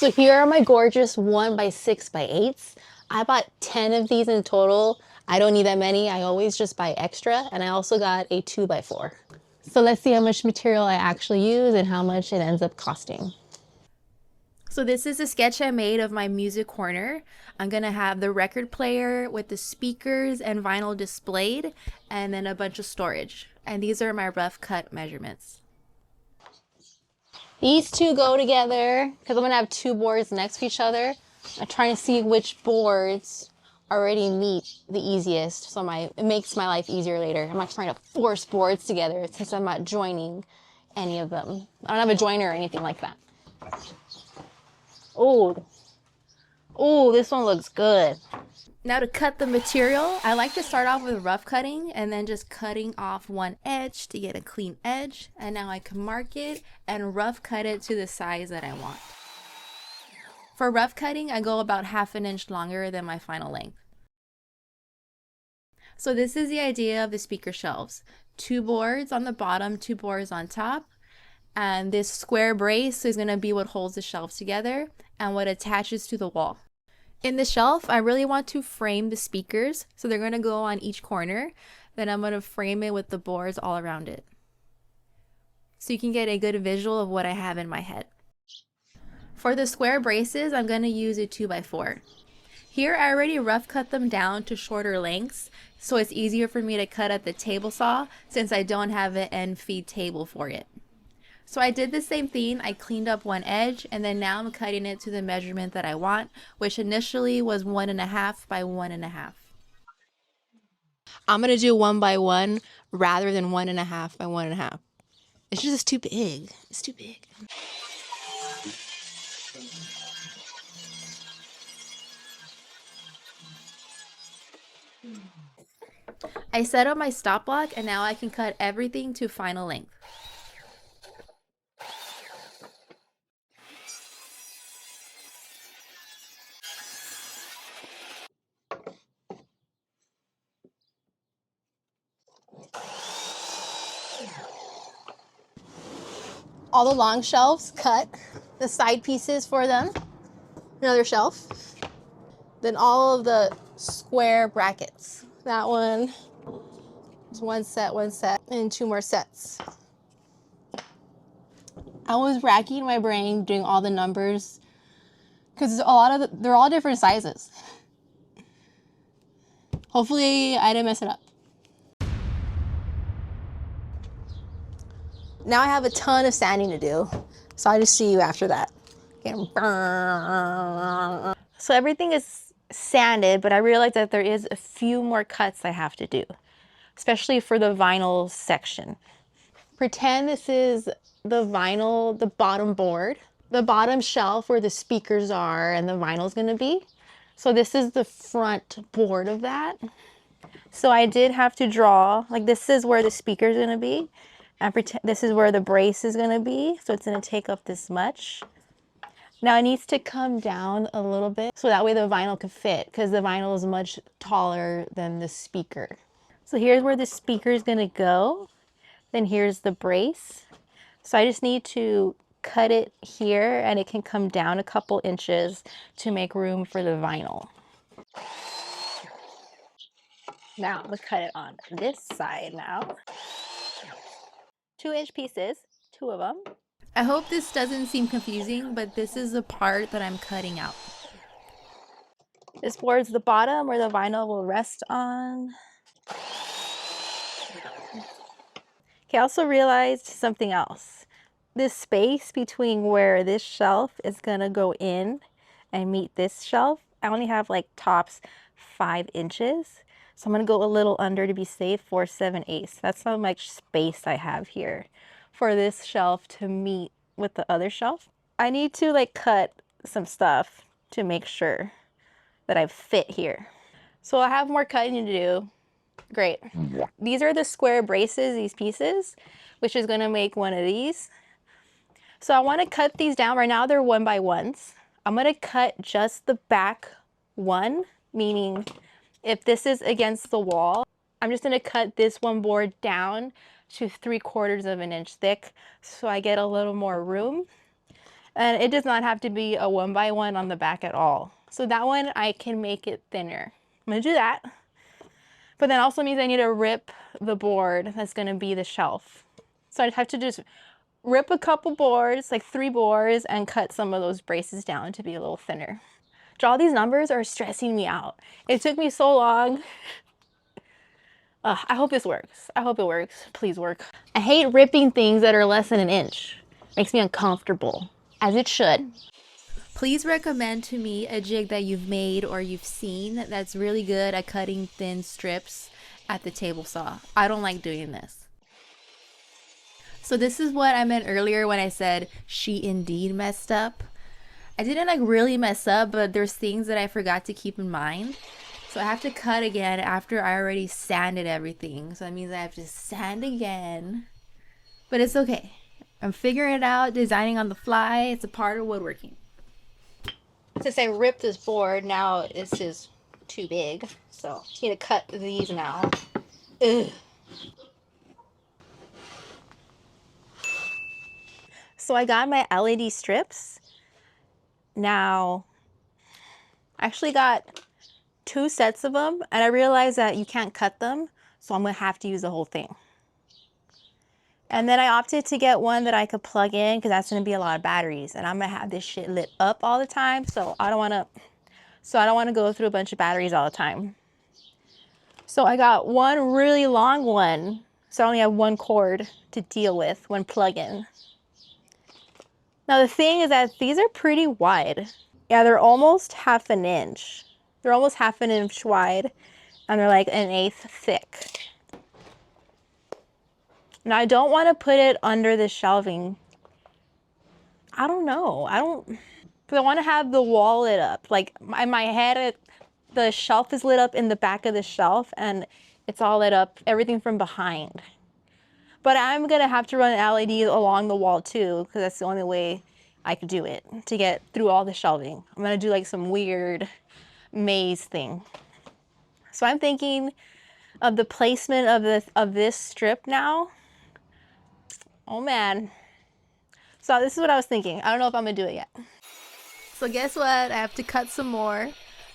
So here are my gorgeous 1 by 6 by 8s. I bought 10 of these in total. I don't need that many. I always just buy extra. And I also got a 2 by 4. So let's see how much material I actually use and how much it ends up costing. So this is a sketch I made of my music corner. I'm gonna have the record player with the speakers and vinyl displayed, and then a bunch of storage. And these are my rough cut measurements. These two go together because I'm gonna have two boards next to each other. I'm trying to see which boards already meet the easiest, so it makes my life easier later. I'm not trying to force boards together since I'm not joining any of them. I don't have a joiner or anything like that. Oh, oh, this one looks good. Now to cut the material, I like to start off with rough cutting and then just cutting off one edge to get a clean edge. And now I can mark it and rough cut it to the size that I want. For rough cutting, I go about 1/2 inch longer than my final length. So this is the idea of the speaker shelves. 2 boards on the bottom, 2 boards on top. And this square brace is going to be what holds the shelves together and what attaches to the wall. In the shelf, I really want to frame the speakers, so they're going to go on each corner. Then I'm going to frame it with the boards all around it, so you can get a good visual of what I have in my head. For the square braces, I'm going to use a 2 by 4. Here I already rough cut them down to shorter lengths, so it's easier for me to cut at the table saw since I don't have an end feed table for it. So I did the same thing. I cleaned up one edge, and then now I'm cutting it to the measurement that I want, which initially was 1.5 by 1.5. I'm gonna do 1 by 1 rather than 1.5 by 1.5. It's just too big. It's too big. I set up my stop block, and now I can cut everything to final length. All the long shelves cut, the side pieces for them, another shelf. Then all of the square brackets. That one is one set, and 2 more sets. I was racking my brain doing all the numbers because they're all different sizes. Hopefully I didn't mess it up. Now I have a ton of sanding to do, so I'll just see you after that. So everything is sanded, but I realized that there is a few more cuts I have to do, especially for the vinyl section. Pretend this is the vinyl, the bottom board, the bottom shelf where the speakers are and the vinyl is going to be. So this is the front board of that. So I did have to draw, like this is where the speaker is going to be. And pretend this is where the brace is going to be. So it's going to take up this much. Now it needs to come down a little bit so that way the vinyl can fit, because the vinyl is much taller than the speaker. So here's where the speaker is going to go. Then here's the brace. So I just need to cut it here and it can come down a couple inches to make room for the vinyl. Now I'm gonna cut it on this side now. 2-inch pieces, 2 of them. I hope this doesn't seem confusing, but this is the part that I'm cutting out. This board's the bottom where the vinyl will rest on. Okay, I also realized something else. This space between where this shelf is gonna go in and meet this shelf, I only have like tops 5 inches. So I'm gonna go a little under to be safe, 4/7/8. That's how much space I have here for this shelf to meet with the other shelf. I need to like cut some stuff to make sure that I fit here. So I have more cutting to do. Great. These are the square braces, these pieces, which is gonna make one of these. So I wanna cut these down. Right now they're 1 by 1s. I'm gonna cut just the back one, meaning if this is against the wall, I'm just gonna cut this one board down to 3/4 of an inch thick so I get a little more room. And it does not have to be a 1x1 on the back at all. So that one, I can make it thinner. I'm gonna do that. But that also means I need to rip the board that's gonna be the shelf. So I'd have to just rip a couple boards, like 3 boards, and cut some of those braces down to be a little thinner. All these numbers are stressing me out. It took me so long. I hope this works. I hope it works. Please work. I hate ripping things that are less than an inch. Makes me uncomfortable, as it should. Please recommend to me a jig that you've made or you've seen that's really good at cutting thin strips at the table saw. I don't like doing this. So this is what I meant earlier when I said she indeed messed up. I didn't like really mess up, but there's things that I forgot to keep in mind. So I have to cut again after I already sanded everything. So that means I have to sand again. But it's okay. I'm figuring it out, designing on the fly. It's a part of woodworking. Since I ripped this board, now this is too big. So I need to cut these now. Ugh. So I got my LED strips. Now, I actually got 2 sets of them, and I realized that you can't cut them, so I'm gonna have to use the whole thing. And then I opted to get one that I could plug in because that's gonna be a lot of batteries, and I'm gonna have this shit lit up all the time, so I don't wanna go through a bunch of batteries all the time. So I got one really long one, so I only have 1 cord to deal with when plug-in. Now the thing is that these are pretty wide. Yeah, they're almost half an inch. They're almost half an inch wide, and they're like 1/8 thick. Now I don't want to put it under the shelving. I don't know. Because I want to have the wall lit up. Like in my head, the shelf is lit up in the back of the shelf, and it's all lit up, everything from behind. But I'm gonna have to run LEDs along the wall too, because that's the only way I could do it to get through all the shelving. I'm gonna do like some weird maze thing. So I'm thinking of the placement of this strip now. Oh man. So this is what I was thinking. I don't know if I'm gonna do it yet. So guess what? I have to cut some more.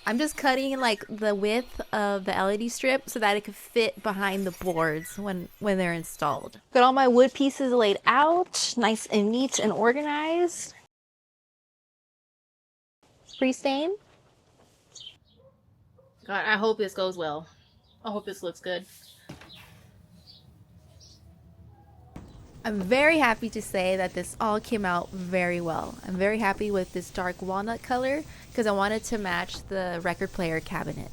I'm just cutting like the width of the LED strip so that it could fit behind the boards when they're installed. Got all my wood pieces laid out, nice and neat and organized. Pre-stain. God, I hope this goes well. I hope this looks good. I'm very happy to say that this all came out very well. I'm very happy with this dark walnut color because I wanted to match the record player cabinet.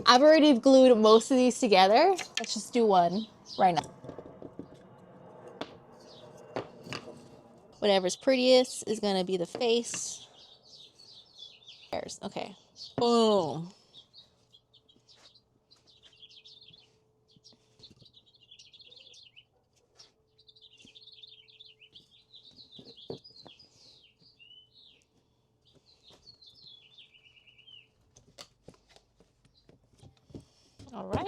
I've already glued most of these together. Let's just do one right now. Whatever's prettiest is gonna be the face. Okay. Boom. All right.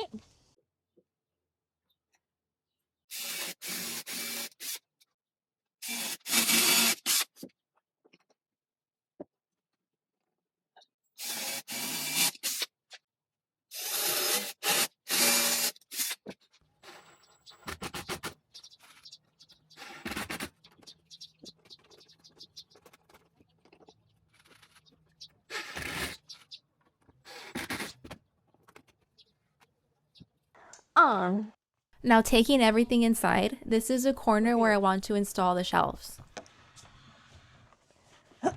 Now taking everything inside, this is a corner where I want to install the shelves. And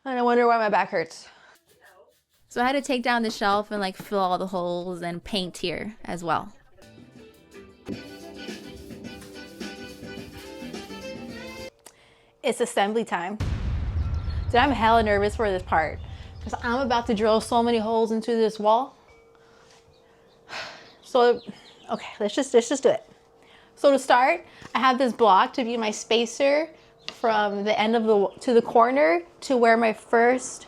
I wonder why my back hurts. So I had to take down the shelf and like fill all the holes and paint here as well. It's assembly time. Dude, I'm hella nervous for this part because I'm about to drill so many holes into this wall. So, okay, let's just do it. So to start, I have this block to be my spacer from the end of the corner to where my first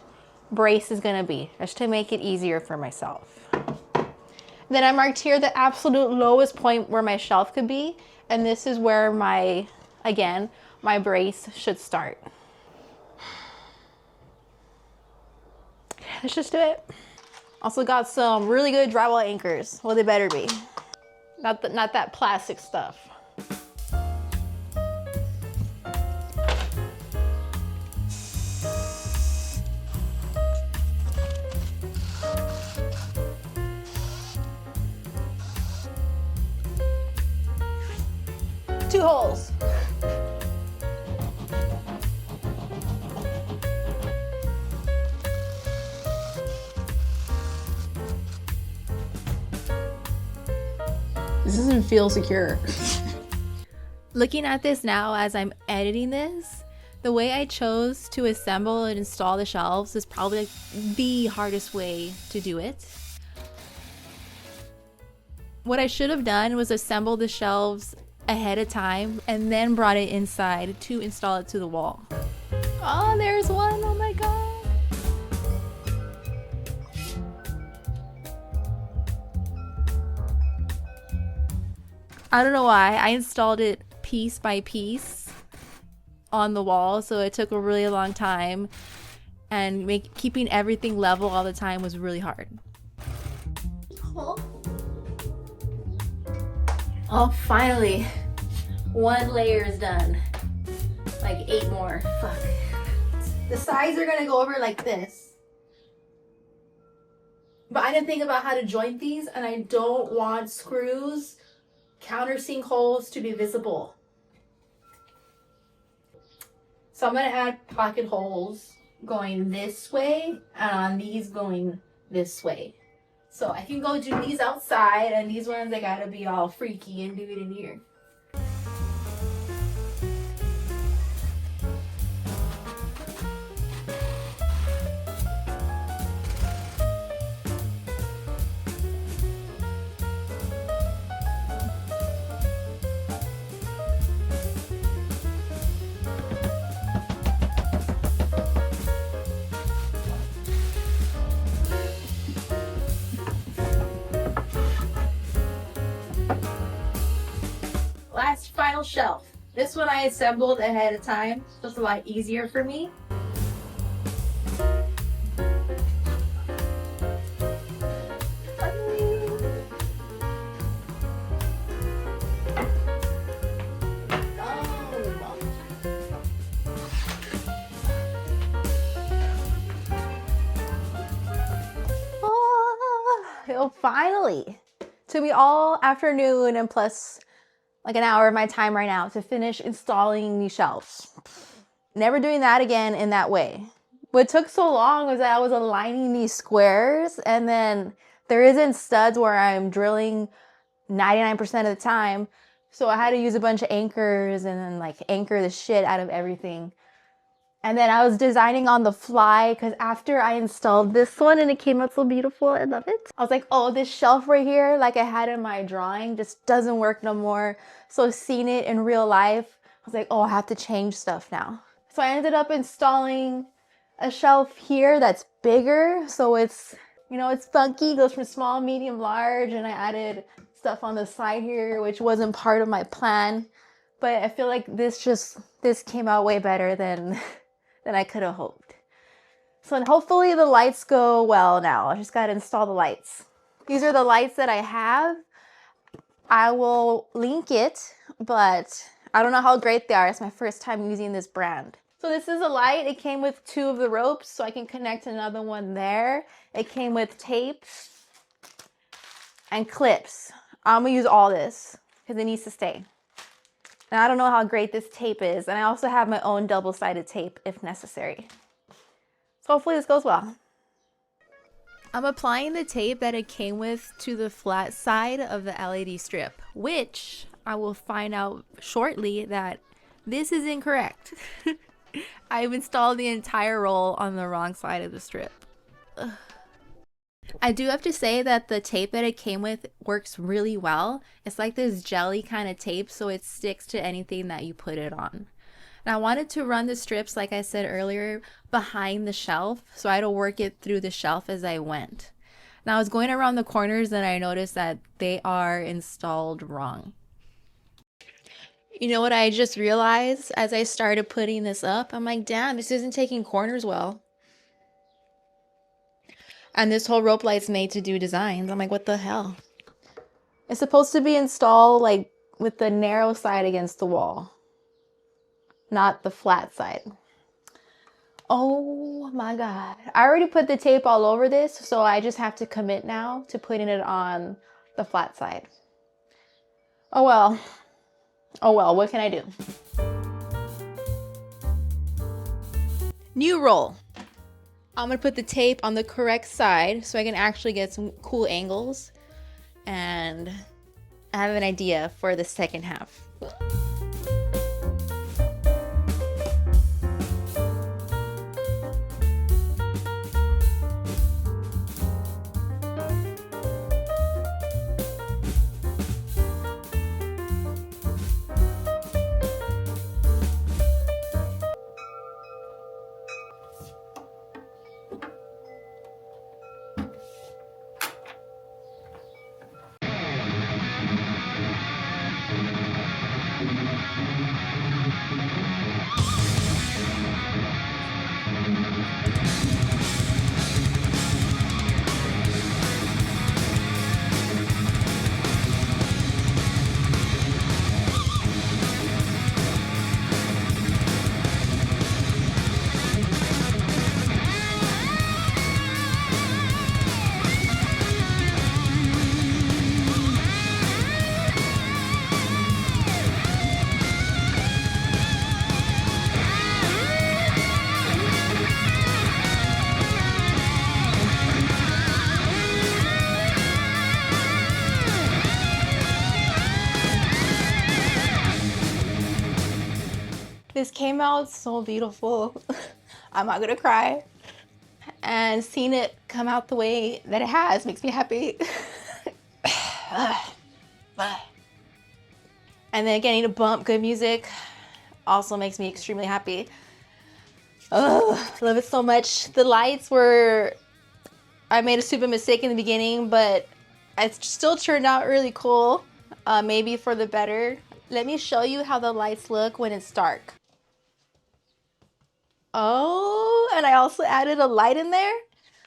brace is gonna be, just to make it easier for myself. Then I marked here the absolute lowest point where my shelf could be, and this is where my my brace should start. Let's just do it. Also got some really good drywall anchors. Well, they better be. Not that plastic stuff. Two holes. This doesn't feel secure. Looking at this now as I'm editing this, the way I chose to assemble and install the shelves is probably like the hardest way to do it. What I should have done was assemble the shelves ahead of time and then brought it inside to install it to the wall. Oh, there's one. Oh my god. I don't know why. I installed it piece by piece on the wall, so it took a really long time, and keeping everything level all the time was really hard. Oh, finally. One layer is done. Like 8 more. Fuck. The sides are gonna go over like this. But I didn't think about how to joint these, and I don't want screws, countersink holes to be visible. So I'm gonna add pocket holes going this way and on these going this way. So I can go do these outside, and these ones I gotta be all freaky and do it in here. Last final shelf. This one I assembled ahead of time, so it's a lot easier for me. Oh, finally. Took me all afternoon and plus like an hour of my time right now to finish installing these shelves. Never doing that again in that way. What took so long was that I was aligning these squares, and then there isn't studs where I'm drilling 99% of the time. So I had to use a bunch of anchors and then like anchor the shit out of everything. And then I was designing on the fly because after I installed this one and it came out so beautiful, I love it. I was like, oh, this shelf right here, like I had in my drawing, just doesn't work no more. So seeing it in real life, I was like, oh, I have to change stuff now. So I ended up installing a shelf here that's bigger. So it's, you know, it's funky, goes from small, medium, large. And I added stuff on the side here, which wasn't part of my plan. But I feel like this came out way better than I could have hoped. So hopefully the lights go well now. I just got to install the lights. These are the lights that I have. I will link it, but I don't know how great they are. It's my first time using this brand. So this is a light. It came with 2 of the ropes, so I can connect another one there. It came with tape and clips. I'm gonna use all this because it needs to stay. And I don't know how great this tape is. And I also have my own double-sided tape if necessary. So hopefully this goes well. I'm applying the tape that it came with to the flat side of the LED strip, which I will find out shortly that this is incorrect. I've installed the entire roll on the wrong side of the strip. Ugh. I do have to say that the tape that it came with works really well. It's like this jelly kind of tape, so it sticks to anything that you put it on. And I wanted to run the strips, like I said earlier, behind the shelf, so I had to work it through the shelf as I went. Now I was going around the corners and I noticed that they are installed wrong. You know what I just realized as I started putting this up? I'm like, damn, this isn't taking corners well. And this whole rope light's made to do designs. I'm like, what the hell? It's supposed to be installed like with the narrow side against the wall, not the flat side. Oh my God. I already put the tape all over this, so I just have to commit now to putting it on the flat side. Oh well. Oh well, what can I do? New roll. I'm gonna put the tape on the correct side so I can actually get some cool angles, and I have an idea for the second half. This came out so beautiful. I'm not gonna cry. And seeing it come out the way that it has makes me happy. And then getting to bump good music also makes me extremely happy. Oh, I love it so much. The lights were, I made a stupid mistake in the beginning, but it still turned out really cool. Maybe for the better. Let me show you how the lights look when it's dark. Oh, and I also added a light in there.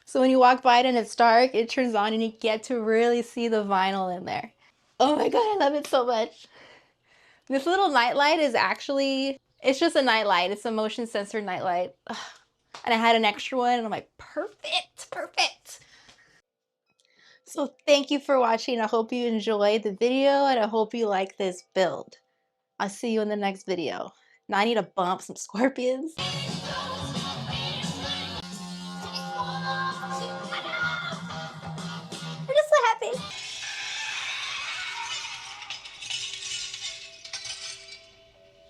So when you walk by it and it's dark, it turns on and you get to really see the vinyl in there. Oh my God, I love it so much. This little night light is actually, it's just a night light. It's a motion sensor night light. And I had an extra one and I'm like, perfect, perfect. So thank you for watching. I hope you enjoyed the video and I hope you like this build. I'll see you in the next video. Now I need to bump some scorpions.